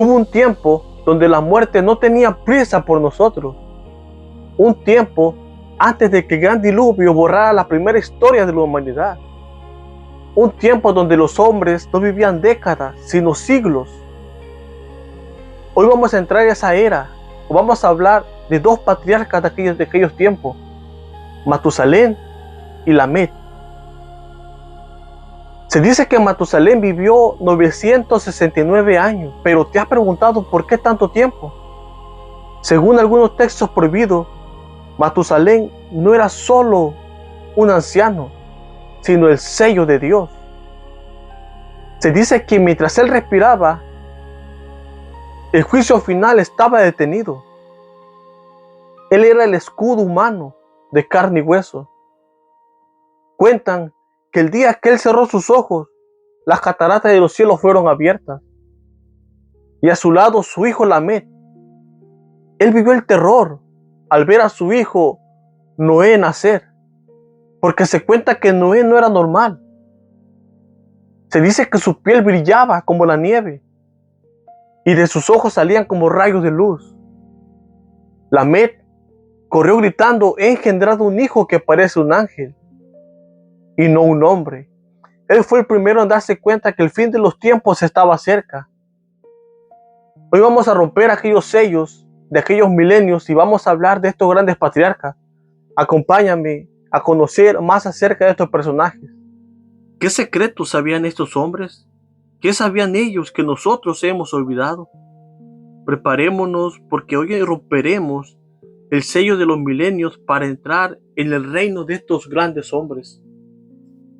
Hubo un tiempo donde la muerte no tenía prisa por nosotros. Un tiempo antes de que el gran diluvio borrara la primera historia de la humanidad. Un tiempo donde los hombres no vivían décadas, sino siglos. Hoy vamos a entrar a esa era, o vamos a hablar de dos patriarcas de aquellos tiempos, Matusalén y Lamet. Se dice que Matusalén vivió 969 años, pero ¿te has preguntado por qué tanto tiempo? Según algunos textos prohibidos, Matusalén no era solo un anciano, sino el sello de Dios. Se dice que mientras él respiraba, el juicio final estaba detenido. Él era el escudo humano de carne y hueso. Cuentan que el día que él cerró sus ojos, las cataratas de los cielos fueron abiertas. Y a su lado su hijo Lamet. Él vivió el terror al ver a su hijo Noé nacer, porque se cuenta que Noé no era normal. Se dice que su piel brillaba como la nieve y de sus ojos salían como rayos de luz. Lamet corrió gritando: he engendrado un hijo que parece un ángel y no un hombre. Él fue el primero en darse cuenta que el fin de los tiempos estaba cerca. Hoy vamos a romper aquellos sellos de aquellos milenios y vamos a hablar de estos grandes patriarcas. Acompáñame a conocer más acerca de estos personajes. ¿Qué secretos sabían estos hombres? ¿Qué sabían ellos que nosotros hemos olvidado? Preparémonos, porque hoy romperemos el sello de los milenios para entrar en el reino de estos grandes hombres.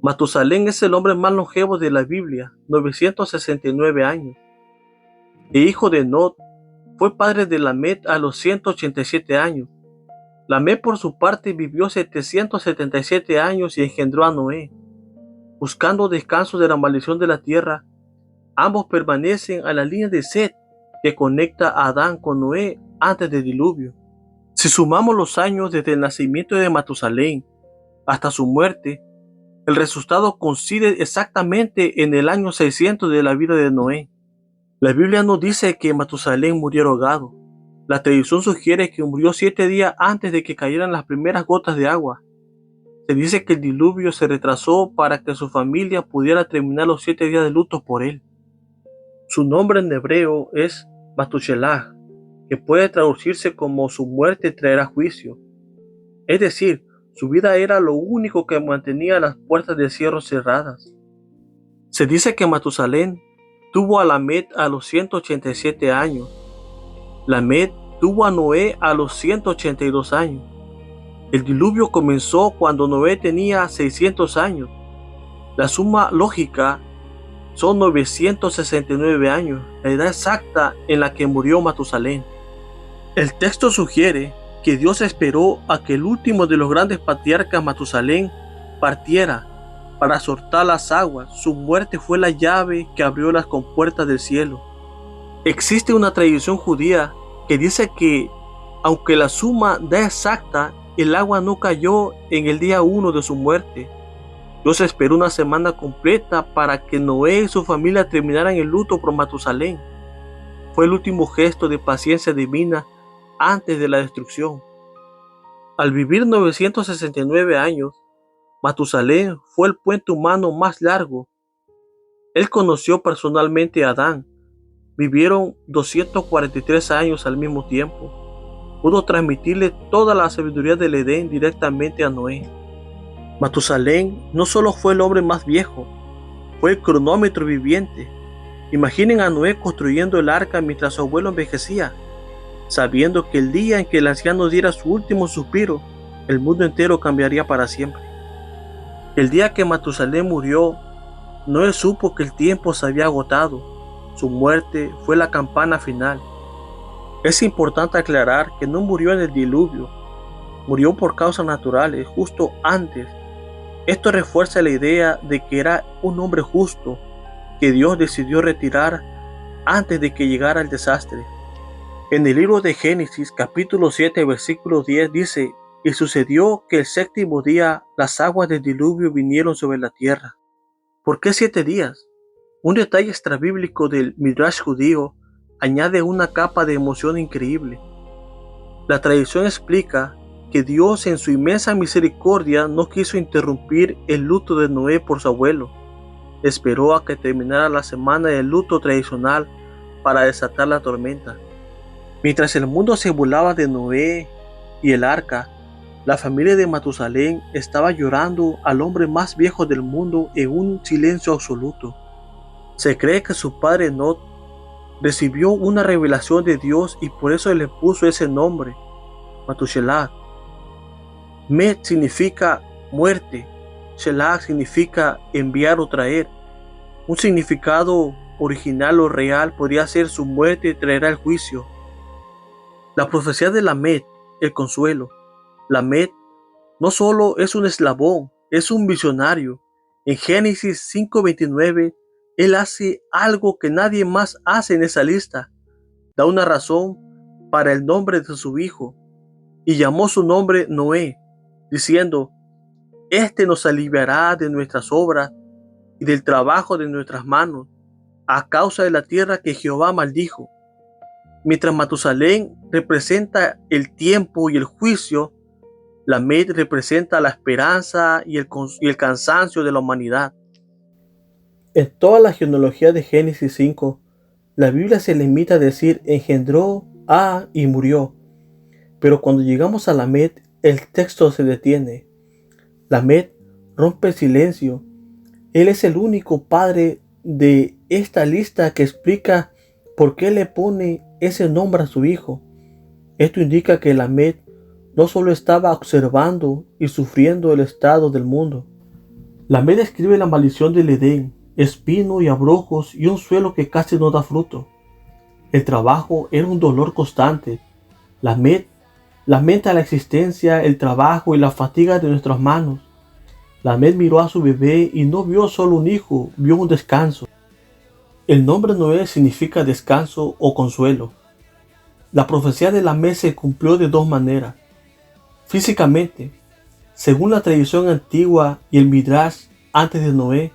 Matusalén es el hombre más longevo de la Biblia, 969 años. El hijo de Enod fue padre de Lamet a los 187 años. Lamet por su parte vivió 777 años y engendró a Noé. Buscando descanso de la maldición de la tierra, ambos permanecen a la línea de Set que conecta a Adán con Noé antes del diluvio. Si sumamos los años desde el nacimiento de Matusalén hasta su muerte, el resultado coincide exactamente en el año 600 de la vida de Noé. La Biblia no dice que Matusalén murió ahogado. La tradición sugiere que murió 7 días antes de que cayeran las primeras gotas de agua. Se dice que el diluvio se retrasó para que su familia pudiera terminar los 7 días de luto por él. Su nombre en hebreo es Matushelach, que puede traducirse como su muerte traerá juicio. Es decir, su vida era lo único que mantenía las puertas del cielo cerradas. Se dice que Matusalén tuvo a Lamet a los 187 años. Lamet tuvo a Noé a los 182 años. El diluvio comenzó cuando Noé tenía 600 años. La suma lógica son 969 años, la edad exacta en la que murió Matusalén. El texto sugiere que Dios esperó a que el último de los grandes patriarcas, Matusalén, partiera para soltar las aguas. Su muerte fue la llave que abrió las compuertas del cielo. Existe una tradición judía que dice que, aunque la suma da exacta, el agua no cayó en el día 1 de su muerte. Dios esperó una semana completa para que Noé y su familia terminaran el luto por Matusalén. Fue el último gesto de paciencia divina antes de la destrucción. Al vivir 969 años, Matusalén fue el puente humano más largo. Él conoció personalmente a Adán. Vivieron 243 años al mismo tiempo. Pudo transmitirle toda la sabiduría del Edén directamente a Noé. Matusalén no solo fue el hombre más viejo, fue el cronómetro viviente. Imaginen a Noé construyendo el arca mientras su abuelo envejecía, sabiendo que el día en que el anciano diera su último suspiro, el mundo entero cambiaría para siempre. El día que Matusalén murió, Noé supo que el tiempo se había agotado. Su muerte fue la campana final. Es importante aclarar que no murió en el diluvio, murió por causas naturales justo antes. Esto refuerza la idea de que era un hombre justo que Dios decidió retirar antes de que llegara el desastre. En el libro de Génesis, capítulo 7, versículo 10 dice: y sucedió que el séptimo día las aguas del diluvio vinieron sobre la tierra. ¿Por qué 7 días? Un detalle extrabíblico del Midrash judío añade una capa de emoción increíble. La tradición explica que Dios en su inmensa misericordia no quiso interrumpir el luto de Noé por su abuelo. Esperó a que terminara la semana del luto tradicional para desatar la tormenta. Mientras el mundo se burlaba de Noé y el arca, la familia de Matusalén estaba llorando al hombre más viejo del mundo en un silencio absoluto. Se cree que su padre Not recibió una revelación de Dios y por eso le puso ese nombre, Matushelach. Met significa muerte, Shelach significa enviar o traer. Un significado original o real podría ser su muerte traerá el juicio. La profecía de Lamed, el consuelo. Lamed no solo es un eslabón, es un visionario. En Génesis 5:29, él hace algo que nadie más hace en esa lista. Da una razón para el nombre de su hijo y llamó su nombre Noé, diciendo, este nos aliviará de nuestras obras y del trabajo de nuestras manos, a causa de la tierra que Jehová maldijo. Mientras Matusalén representa el tiempo y el juicio, Lamed representa la esperanza y el cansancio de la humanidad. En toda la genealogía de Génesis 5, la Biblia se limita a decir engendró a y murió. Pero cuando llegamos a Lamed, el texto se detiene. Lamed rompe el silencio. Él es el único padre de esta lista que explica por qué le pone ese nombre a su hijo. Esto indica que Lamed no solo estaba observando y sufriendo el estado del mundo. Lamed describe la maldición del Edén, espino y abrojos y un suelo que casi no da fruto. El trabajo era un dolor constante. Lamed lamenta la existencia, el trabajo y la fatiga de nuestras manos. Lamed miró a su bebé y no vio solo un hijo, vio un descanso. El nombre Noé significa descanso o consuelo. La profecía de Lamed se cumplió de dos maneras. Físicamente, según la tradición antigua y el Midrash antes de Noé,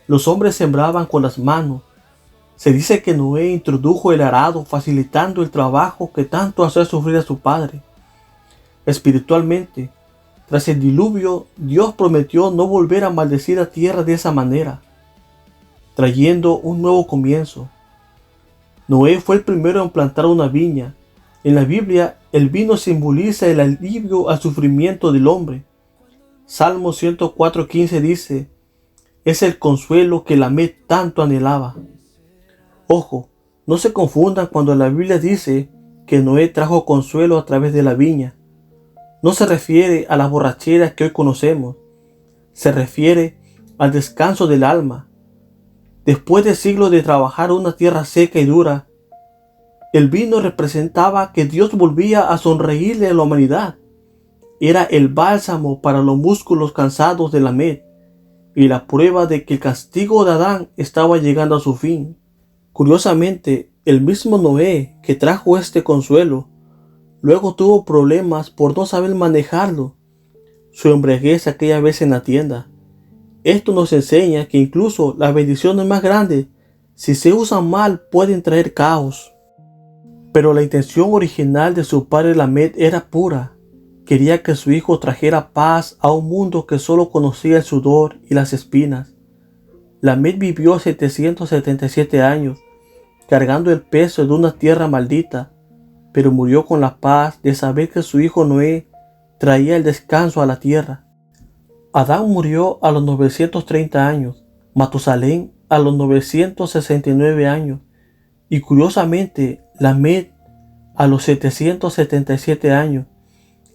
los hombres sembraban con las manos. Se dice que Noé introdujo el arado facilitando el trabajo que tanto hacía sufrir a su padre. Espiritualmente, tras el diluvio, Dios prometió no volver a maldecir a tierra de esa manera, trayendo un nuevo comienzo. Noé fue el primero en plantar una viña. En la Biblia, el vino simboliza el alivio al sufrimiento del hombre. Salmo 104:15 dice, es el consuelo que Lamed tanto anhelaba. Ojo, no se confundan cuando la Biblia dice que Noé trajo consuelo a través de la viña. No se refiere a las borracheras que hoy conocemos. Se refiere al descanso del alma. Después de siglos de trabajar una tierra seca y dura, el vino representaba que Dios volvía a sonreírle a la humanidad. Era el bálsamo para los músculos cansados de Lamed y la prueba de que el castigo de Adán estaba llegando a su fin. Curiosamente, el mismo Noé que trajo este consuelo, luego tuvo problemas por no saber manejarlo. Su embriaguez aquella vez en la tienda. Esto nos enseña que incluso las bendiciones más grandes, si se usan mal, pueden traer caos. Pero la intención original de su padre Lamed era pura. Quería que su hijo trajera paz a un mundo que solo conocía el sudor y las espinas. Lamed vivió 777 años, cargando el peso de una tierra maldita, pero murió con la paz de saber que su hijo Noé traía el descanso a la tierra. Adán murió a los 930 años, Matusalén a los 969 años y curiosamente Lamed a los 777 años.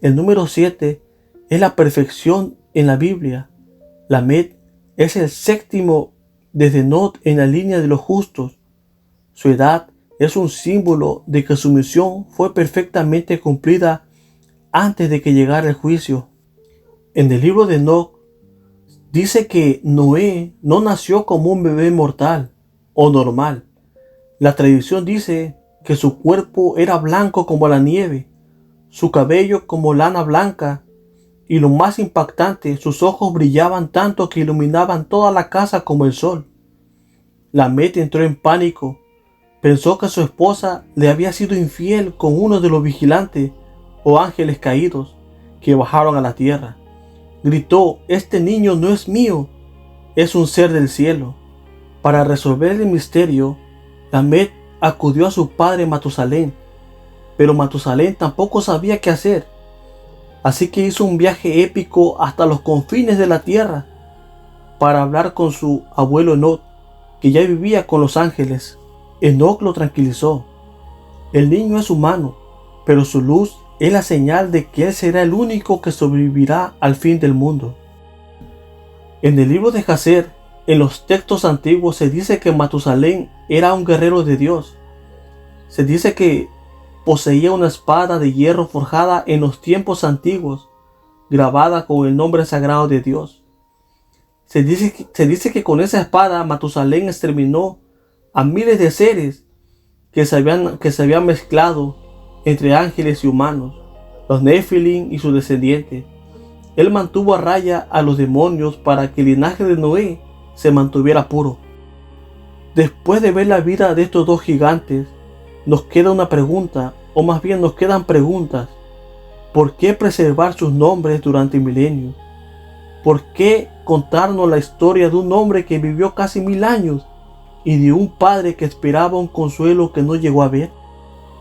El número 7 es la perfección en la Biblia. Lamed es el séptimo desde Not en la línea de los justos. Su edad es un símbolo de que su misión fue perfectamente cumplida antes de que llegara el juicio. En el libro de Enoc dice que Noé no nació como un bebé mortal o normal. La tradición dice que su cuerpo era blanco como la nieve, su cabello como lana blanca y lo más impactante, sus ojos brillaban tanto que iluminaban toda la casa como el sol. Lamed entró en pánico. Pensó que su esposa le había sido infiel con uno de los vigilantes o ángeles caídos que bajaron a la tierra. Gritó: «Este niño no es mío, es un ser del cielo». Para resolver el misterio, Lamec acudió a su padre Matusalén, pero Matusalén tampoco sabía qué hacer. Así que hizo un viaje épico hasta los confines de la tierra para hablar con su abuelo Enoc, que ya vivía con los ángeles. Enoc lo tranquilizó. El niño es humano, pero su luz es la señal de que él será el único que sobrevivirá al fin del mundo. En el libro de Jasher, en los textos antiguos, se dice que Matusalén era un guerrero de Dios. Se dice que poseía una espada de hierro forjada en los tiempos antiguos, grabada con el nombre sagrado de Dios. Se dice que con esa espada Matusalén exterminó a miles de seres que se habían mezclado entre ángeles y humanos, los Nefilim y sus descendientes. Él mantuvo a raya a los demonios para que el linaje de Noé se mantuviera puro. Después de ver la vida de estos dos gigantes, nos queda una pregunta, o más bien nos quedan preguntas. ¿Por qué preservar sus nombres durante milenios? ¿Por qué contarnos la historia de un hombre que vivió casi 1000 años y de un padre que esperaba un consuelo que no llegó a ver?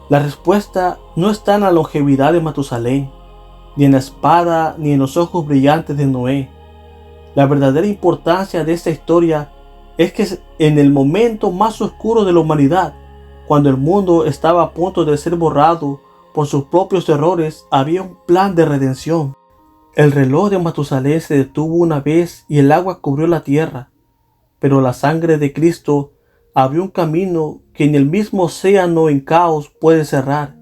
La respuesta no está en la longevidad de Matusalén, ni en la espada, ni en los ojos brillantes de Noé. La verdadera importancia de esta historia es que en el momento más oscuro de la humanidad, cuando el mundo estaba a punto de ser borrado por sus propios errores, había un plan de redención. El reloj de Matusalén se detuvo una vez y el agua cubrió la tierra, pero la sangre de Cristo abrió un camino que ni el mismo océano en caos puede cerrar.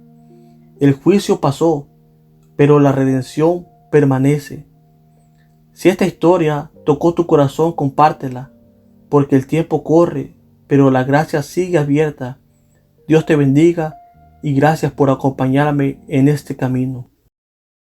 El juicio pasó, pero la redención permanece. Si esta historia tocó tu corazón, compártela, porque el tiempo corre, pero la gracia sigue abierta. Dios te bendiga y gracias por acompañarme en este camino.